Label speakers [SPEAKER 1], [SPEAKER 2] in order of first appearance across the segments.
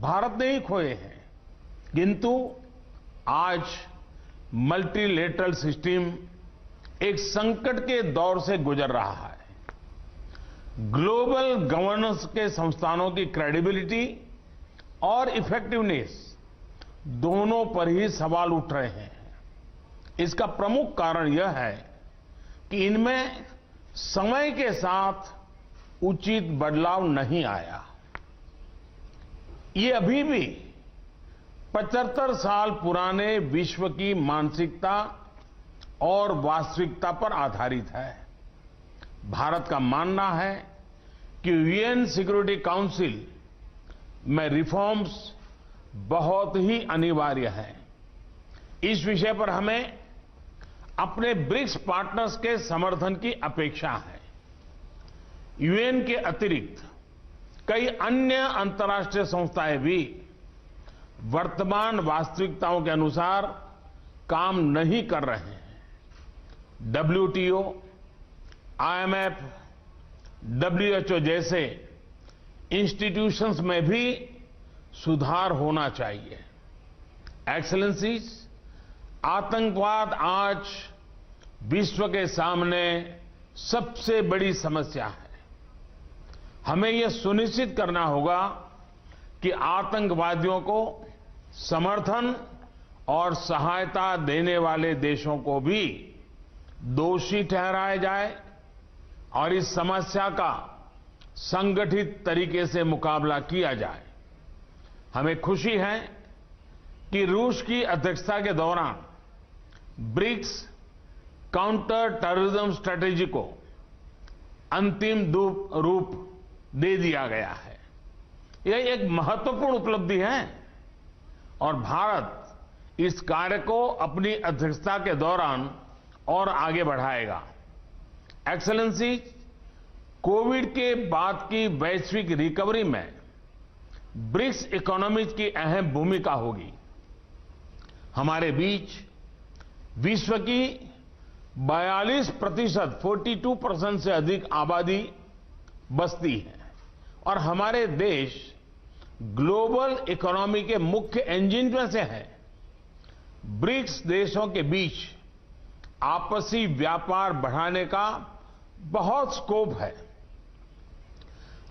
[SPEAKER 1] भारत ने ही खोए हैं, किंतु आज मल्टीलेटरल सिस्टम एक संकट के दौर से गुजर रहा है। ग्लोबल गवर्नेंस के संस्थानों की क्रेडिबिलिटी और इफेक्टिवनेस दोनों पर ही सवाल उठ रहे हैं। इसका प्रमुख कारण यह है कि इनमें समय के साथ उचित बदलाव नहीं आया। ये अभी भी 75 साल पुराने विश्व की मानसिकता और वास्तविकता पर आधारित है। भारत का मानना है कि यूएन सिक्योरिटी काउंसिल में रिफॉर्म्स बहुत ही अनिवार्य है। इस विषय पर हमें अपने ब्रिक्स पार्टनर्स के समर्थन की अपेक्षा है। यूएन के अतिरिक्त कई अन्य अंतर्राष्ट्रीय संस्थाएं भी वर्तमान वास्तविकताओं के अनुसार काम नहीं कर रहे हैं। WTO, IMF, WHO जैसे इंस्टीट्यूशंस में भी सुधार होना चाहिए। एक्सेलेंसीज, आतंकवाद आज विश्व के सामने सबसे बड़ी समस्या है। हमें यह सुनिश्चित करना होगा कि आतंकवादियों को समर्थन और सहायता देने वाले देशों को भी दोषी ठहराया जाए और इस समस्या का संगठित तरीके से मुकाबला किया जाए। हमें खुशी है कि रूस की अध्यक्षता के दौरान ब्रिक्स काउंटर टेररिज्म स्ट्रेटेजी को अंतिम रूप दे दिया गया है। यह एक महत्वपूर्ण उपलब्धि है और भारत इस कार्य को अपनी अध्यक्षता के दौरान और आगे बढ़ाएगा। एक्सेलेंसी, कोविड के बाद की वैश्विक रिकवरी में ब्रिक्स इकोनॉमीज की अहम भूमिका होगी। हमारे बीच विश्व की 42% से अधिक आबादी बसती है और हमारे देश ग्लोबल इकोनॉमी के मुख्य इंजन में से है। ब्रिक्स देशों के बीच आपसी व्यापार बढ़ाने का बहुत स्कोप है।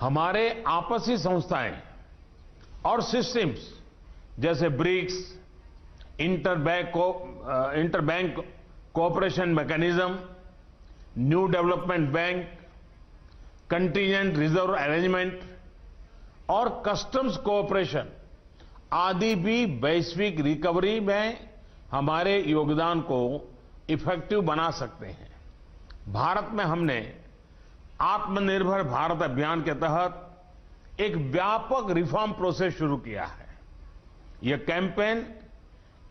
[SPEAKER 1] हमारे आपसी संस्थाएं और सिस्टम्स जैसे BRICS, interbank cooperation mechanism, new development bank, contingent reserve arrangement और कस्टम्स कोऑपरेशन आदि भी वैश्विक रिकवरी में हमारे योगदान को इफेक्टिव बना सकते हैं। भारत में हमने आत्मनिर्भर भारत अभियान के तहत एक व्यापक रिफॉर्म प्रोसेस शुरू किया है। यह कैंपेन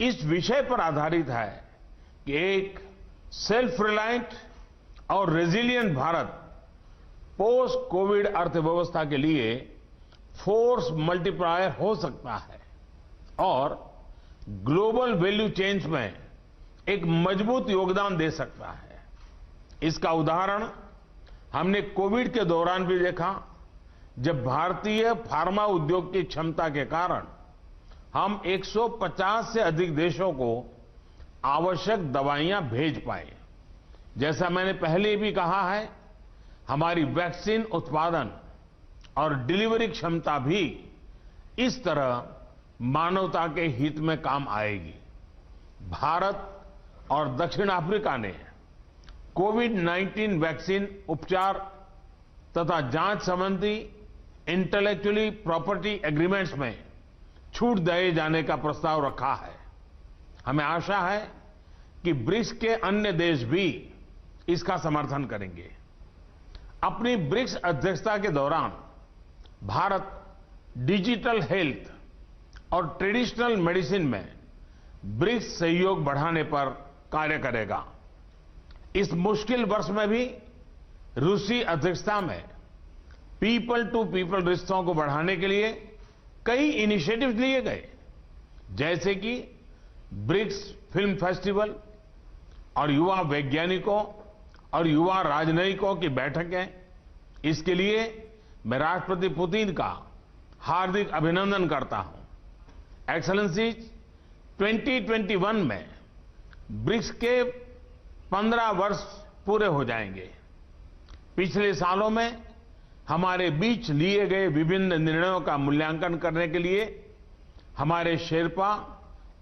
[SPEAKER 1] इस विषय पर आधारित है कि एक सेल्फ रिलायंट और रेजिलिएंट भारत पोस्ट कोविड अर्थव्यवस्था के लिए फोर्स मल्टीप्लायर हो सकता है और ग्लोबल वैल्यू चेन्स में एक मजबूत योगदान दे सकता है। इसका उदाहरण हमने कोविड के दौरान भी देखा, जब भारतीय फार्मा उद्योग की क्षमता के कारण हम 150 से अधिक देशों को आवश्यक दवाइयां भेज पाए। जैसा मैंने पहले भी कहा है, हमारी वैक्सीन उत्पादन और डिलीवरी क्षमता भी इस तरह मानवता के हित में काम आएगी। भारत और दक्षिण अफ्रीका ने कोविड-19 वैक्सीन उपचार तथा जांच संबंधी इंटेलेक्चुअली प्रॉपर्टी एग्रीमेंट्स में छूट दिए जाने का प्रस्ताव रखा है। हमें आशा है कि ब्रिक्स के अन्य देश भी इसका समर्थन करेंगे। अपनी ब्रिक्स अध्यक्षता के दौरान भारत डिजिटल हेल्थ और ट्रेडिशनल मेडिसिन में ब्रिक्स सहयोग बढ़ाने पर कार्य करेगा। इस मुश्किल वर्ष में भी रूसी अध्यक्षता में पीपल टू पीपल रिश्तों को बढ़ाने के लिए कई इनिशिएटिव्स लिए गए, जैसे कि ब्रिक्स फिल्म फेस्टिवल और युवा वैज्ञानिकों और युवा राजनयिकों की बैठकें। इसके लिए मैं राष्ट्रपति पुतिन का हार्दिक अभिनंदन करता हूं। एक्सेलेंसीज, 2021 में ब्रिक्स के 15 वर्ष पूरे हो जाएंगे। पिछले सालों में हमारे बीच लिए गए विभिन्न निर्णयों का मूल्यांकन करने के लिए हमारे शेरपा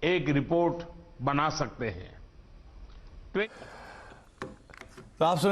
[SPEAKER 1] एक रिपोर्ट बना सकते हैं।
[SPEAKER 2] तो आप सुन